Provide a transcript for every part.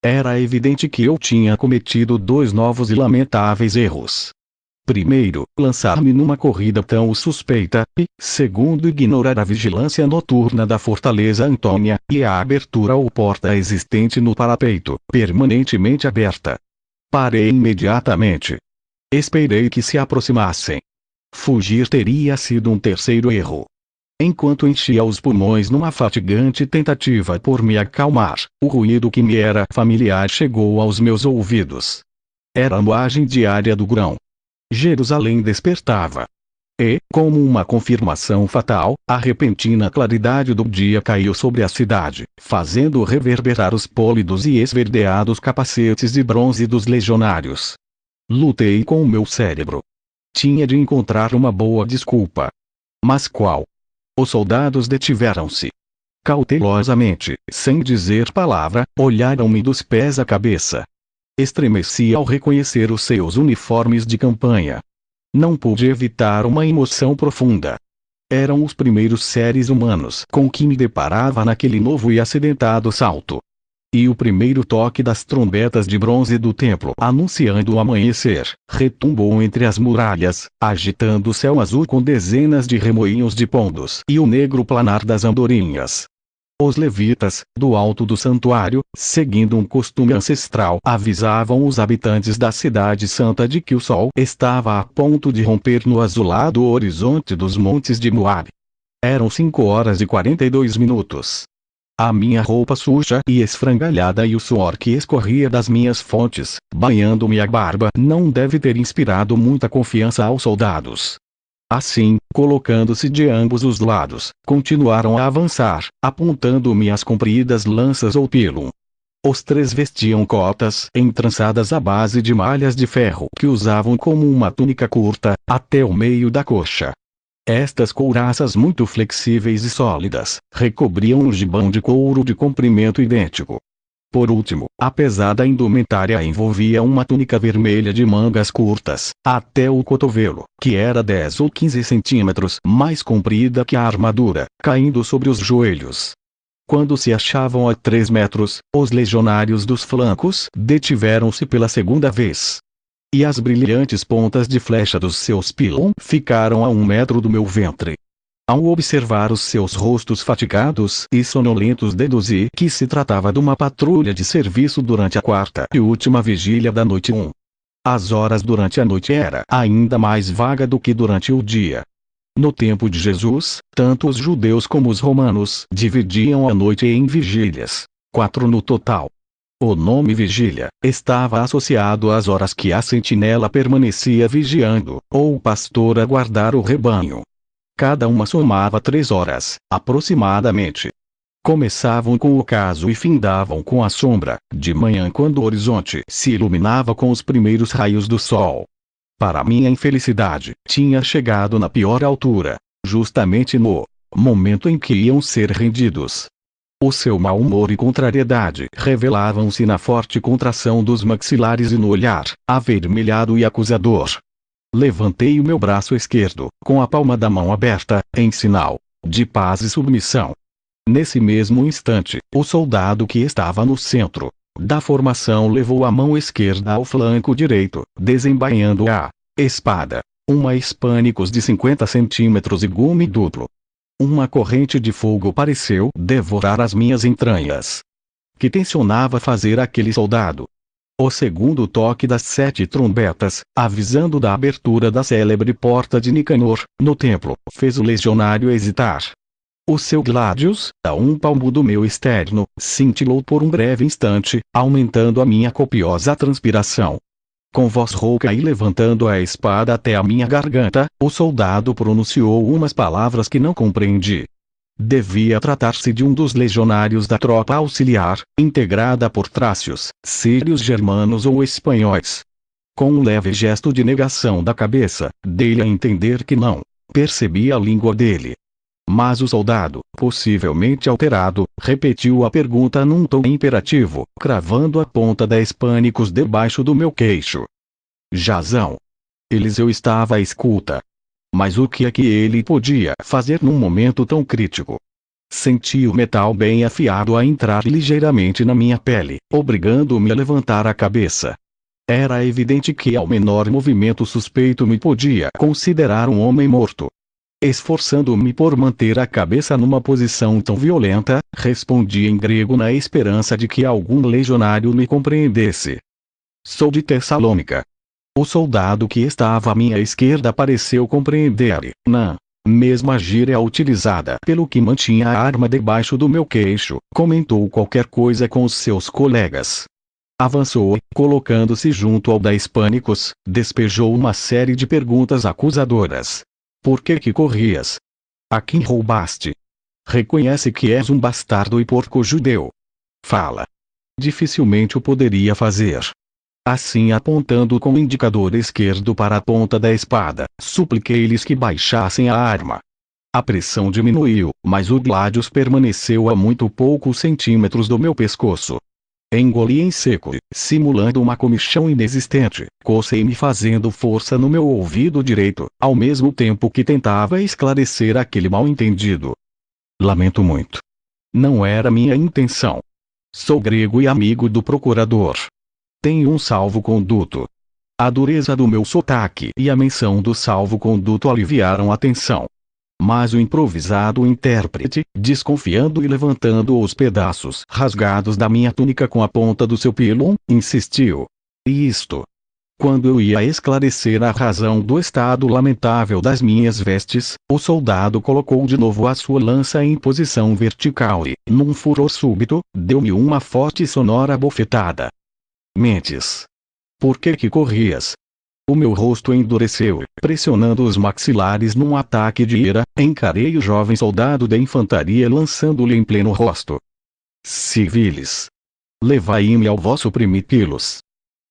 Era evidente que eu tinha cometido dois novos e lamentáveis erros. Primeiro, lançar-me numa corrida tão suspeita, e, segundo, ignorar a vigilância noturna da Fortaleza Antônia, e a abertura ou porta existente no parapeito, permanentemente aberta. Parei imediatamente. Esperei que se aproximassem. Fugir teria sido um terceiro erro. Enquanto enchia os pulmões numa fatigante tentativa por me acalmar, o ruído que me era familiar chegou aos meus ouvidos. Era a moagem diária do grão. Jerusalém despertava. E, como uma confirmação fatal, a repentina claridade do dia caiu sobre a cidade, fazendo reverberar os pólidos e esverdeados capacetes de bronze dos legionários. Lutei com o meu cérebro. Tinha de encontrar uma boa desculpa. Mas qual? Os soldados detiveram-se. Cautelosamente, sem dizer palavra, olharam-me dos pés à cabeça. Estremeci ao reconhecer os seus uniformes de campanha. Não pude evitar uma emoção profunda. Eram os primeiros seres humanos com que me deparava naquele novo e acidentado salto. E o primeiro toque das trombetas de bronze do templo anunciando o amanhecer, retumbou entre as muralhas, agitando o céu azul com dezenas de remoinhos de pombos e o negro planar das andorinhas. Os levitas, do alto do santuário, seguindo um costume ancestral, avisavam os habitantes da cidade santa de que o sol estava a ponto de romper no azulado horizonte dos montes de Moabe. Eram 5h42. A minha roupa suja e esfrangalhada e o suor que escorria das minhas fontes, banhando-me a barba, não deve ter inspirado muita confiança aos soldados. Assim, colocando-se de ambos os lados, continuaram a avançar, apontando-me as compridas lanças ou pilum. Os três vestiam cotas entrançadas à base de malhas de ferro que usavam como uma túnica curta, até o meio da coxa. Estas couraças muito flexíveis e sólidas, recobriam um gibão de couro de comprimento idêntico. Por último, a pesada indumentária envolvia uma túnica vermelha de mangas curtas, até o cotovelo, que era 10 ou 15 centímetros mais comprida que a armadura, caindo sobre os joelhos. Quando se achavam a 3 metros, os legionários dos flancos detiveram-se pela segunda vez. E as brilhantes pontas de flecha dos seus pilum ficaram a 1 metro do meu ventre. Ao observar os seus rostos fatigados e sonolentos, deduzi que se tratava de uma patrulha de serviço durante a quarta e última vigília da noite 1. As horas durante a noite era ainda mais vaga do que durante o dia. No tempo de Jesus, tanto os judeus como os romanos dividiam a noite em vigílias, 4 no total. O nome vigília estava associado às horas que a sentinela permanecia vigiando, ou o pastor a guardar o rebanho. Cada uma somava 3 horas, aproximadamente. Começavam com o ocaso e findavam com a sombra, de manhã quando o horizonte se iluminava com os primeiros raios do sol. Para minha infelicidade, tinha chegado na pior altura, justamente no momento em que iam ser rendidos. O seu mau humor e contrariedade revelavam-se na forte contração dos maxilares e no olhar, avermelhado e acusador. Levantei o meu braço esquerdo, com a palma da mão aberta, em sinal de paz e submissão. Nesse mesmo instante, o soldado que estava no centro da formação levou a mão esquerda ao flanco direito, desembainhando a espada, uma hispânicos de 50 centímetros e gume duplo. Uma corrente de fogo pareceu devorar as minhas entranhas. Que tencionava fazer aquele soldado? O segundo toque das 7 trombetas, avisando da abertura da célebre porta de Nicanor, no templo, fez o legionário hesitar. O seu gladius, a 1 palmo do meu externo, cintilou por um breve instante, aumentando a minha copiosa transpiração. Com voz rouca e levantando a espada até a minha garganta, o soldado pronunciou umas palavras que não compreendi. Devia tratar-se de um dos legionários da tropa auxiliar, integrada por trácios, sírios, germanos ou espanhóis. Com um leve gesto de negação da cabeça, dei-lhe a entender que não percebia a língua dele. Mas o soldado, possivelmente alterado, repetiu a pergunta num tom imperativo, cravando a ponta da hispânicos debaixo do meu queixo. Jazão. Eliseu estava à escuta. Mas o que é que ele podia fazer num momento tão crítico? Senti o metal bem afiado a entrar ligeiramente na minha pele, obrigando-me a levantar a cabeça. Era evidente que ao menor movimento suspeito me podia considerar um homem morto. Esforçando-me por manter a cabeça numa posição tão violenta, respondi em grego na esperança de que algum legionário me compreendesse. Sou de Tessalônica. O soldado que estava à minha esquerda pareceu compreender, na mesma gíria utilizada pelo que mantinha a arma debaixo do meu queixo, comentou qualquer coisa com os seus colegas. Avançou e, colocando-se junto ao da Hispânicos, despejou uma série de perguntas acusadoras. Por que corrias? A quem roubaste? Reconhece que és um bastardo e porco judeu. Fala. Dificilmente o poderia fazer. Assim, apontando com o indicador esquerdo para a ponta da espada, supliquei-lhes que baixassem a arma. A pressão diminuiu, mas o Gladius permaneceu a muito poucos centímetros do meu pescoço. Engoli em seco e, simulando uma comichão inexistente, cocei-me fazendo força no meu ouvido direito, ao mesmo tempo que tentava esclarecer aquele mal-entendido. Lamento muito. Não era minha intenção. Sou grego e amigo do procurador. Tenho um salvo-conduto. A dureza do meu sotaque e a menção do salvo-conduto aliviaram a tensão. Mas o improvisado intérprete, desconfiando e levantando os pedaços rasgados da minha túnica com a ponta do seu pilum, insistiu. E isto? Quando eu ia esclarecer a razão do estado lamentável das minhas vestes, o soldado colocou de novo a sua lança em posição vertical e, num furor súbito, deu-me uma forte e sonora bofetada. Mentes. Por que corrias? O meu rosto endureceu, pressionando os maxilares num ataque de ira, encarei o jovem soldado da infantaria lançando-lhe em pleno rosto. Civiles. Levai-me ao vosso primipilos.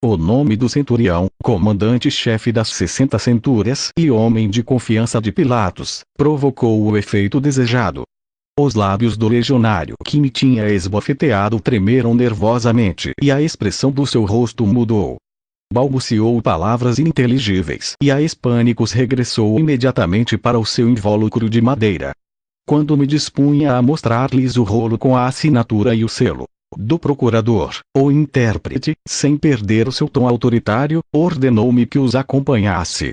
O nome do centurião, comandante-chefe das 60 centúrias e homem de confiança de Pilatos, provocou o efeito desejado. Os lábios do legionário que me tinha esbofeteado tremeram nervosamente e a expressão do seu rosto mudou. Balbuciou palavras ininteligíveis e a Hispânicos regressou imediatamente para o seu invólucro de madeira. Quando me dispunha a mostrar-lhes o rolo com a assinatura e o selo do procurador, o intérprete, sem perder o seu tom autoritário, ordenou-me que os acompanhasse.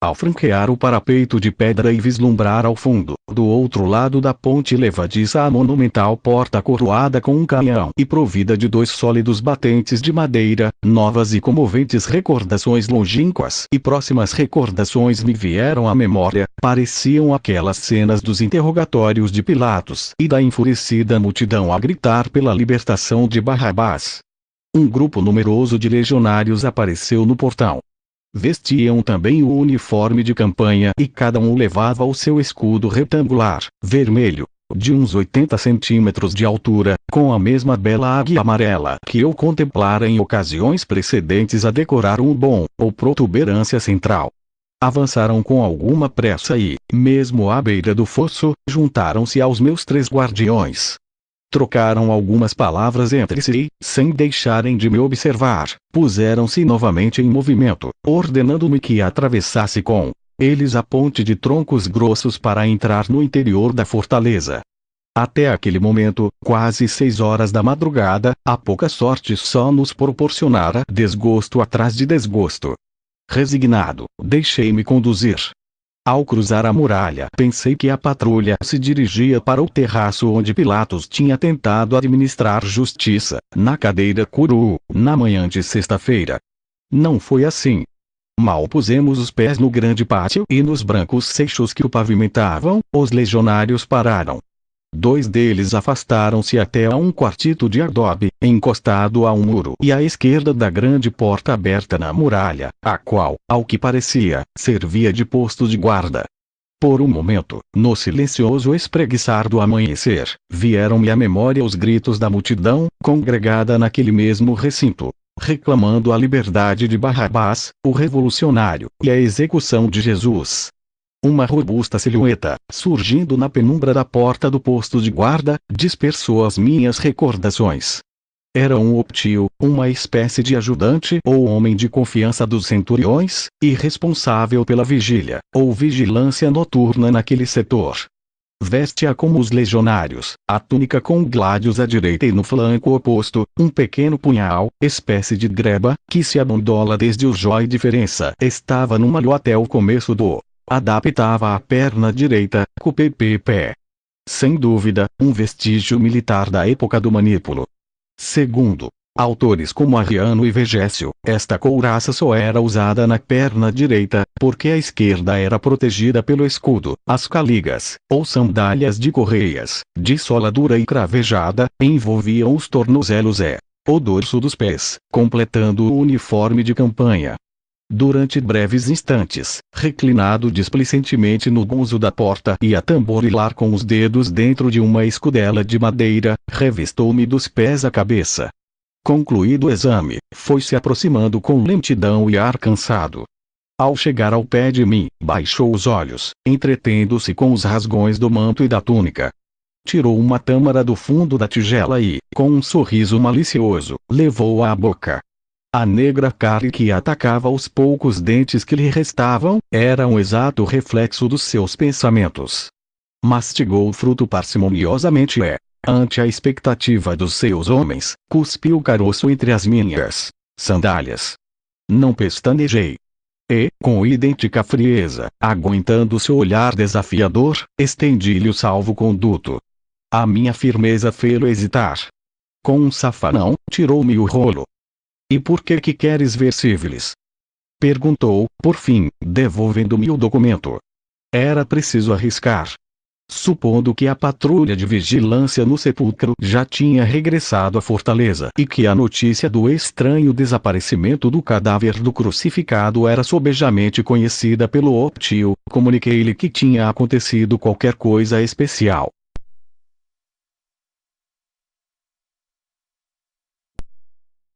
Ao franquear o parapeito de pedra e vislumbrar ao fundo, do outro lado da ponte levadiça a monumental porta coroada com um canhão e provida de 2 sólidos batentes de madeira, novas e comoventes recordações longínquas e próximas recordações me vieram à memória, pareciam aquelas cenas dos interrogatórios de Pilatos e da enfurecida multidão a gritar pela libertação de Barrabás. Um grupo numeroso de legionários apareceu no portão. Vestiam também o uniforme de campanha e cada um levava o seu escudo retangular, vermelho, de uns 80 centímetros de altura, com a mesma bela águia amarela que eu contemplara em ocasiões precedentes a decorar um bom, ou protuberância central. Avançaram com alguma pressa e, mesmo à beira do fosso, juntaram-se aos meus 3 guardiões. Trocaram algumas palavras entre si, sem deixarem de me observar, puseram-se novamente em movimento, ordenando-me que atravessasse com eles a ponte de troncos grossos para entrar no interior da fortaleza. Até aquele momento, quase 6 horas da madrugada, a pouca sorte só nos proporcionara desgosto atrás de desgosto. Resignado, deixei-me conduzir. Ao cruzar a muralha, pensei que a patrulha se dirigia para o terraço onde Pilatos tinha tentado administrar justiça, na cadeira curul, na manhã de sexta-feira. Não foi assim. Mal pusemos os pés no grande pátio e nos brancos seixos que o pavimentavam, os legionários pararam. 2 deles afastaram-se até a um quartito de adobe, encostado a um muro e à esquerda da grande porta aberta na muralha, a qual, ao que parecia, servia de posto de guarda. Por um momento, no silencioso espreguiçar do amanhecer, vieram-me à memória os gritos da multidão, congregada naquele mesmo recinto, reclamando a liberdade de Barrabás, o revolucionário, e a execução de Jesus. Uma robusta silhueta, surgindo na penumbra da porta do posto de guarda, dispersou as minhas recordações. Era um optio, uma espécie de ajudante ou homem de confiança dos centuriões, e responsável pela vigília, ou vigilância noturna naquele setor. Veste-a como os legionários, a túnica com gládios à direita e no flanco oposto, um pequeno punhal, espécie de greba, que se abandola desde o jói diferença. Estava no malho até o começo do. Adaptava a perna direita, com pé. Sem dúvida, um vestígio militar da época do manípulo. Segundo autores como Arriano e Vegésio, esta couraça só era usada na perna direita, porque a esquerda era protegida pelo escudo. As caligas, ou sandálias de correias, de sola dura e cravejada, envolviam os tornozelos e o dorso dos pés, completando o uniforme de campanha. Durante breves instantes, reclinado displicentemente no gonzo da porta e a tamborilar com os dedos dentro de uma escudela de madeira, revistou-me dos pés à cabeça. Concluído o exame, foi se aproximando com lentidão e ar cansado. Ao chegar ao pé de mim, baixou os olhos, entretendo-se com os rasgões do manto e da túnica. Tirou uma tâmara do fundo da tigela e, com um sorriso malicioso, levou-a à boca. A negra carne que atacava os poucos dentes que lhe restavam, era um exato reflexo dos seus pensamentos. Mastigou o fruto parcimoniosamente e, ante a expectativa dos seus homens, cuspiu o caroço entre as minhas sandálias. Não pestanejei. E, com idêntica frieza, aguentando seu olhar desafiador, estendi-lhe o salvo-conduto. A minha firmeza fê-lo hesitar. Com um safanão, tirou-me o rolo. E por que queres ver sífilis? Perguntou, por fim, devolvendo-me o documento. Era preciso arriscar. Supondo que a patrulha de vigilância no sepulcro já tinha regressado à fortaleza e que a notícia do estranho desaparecimento do cadáver do crucificado era sobejamente conhecida pelo Optio, comuniquei-lhe que tinha acontecido qualquer coisa especial.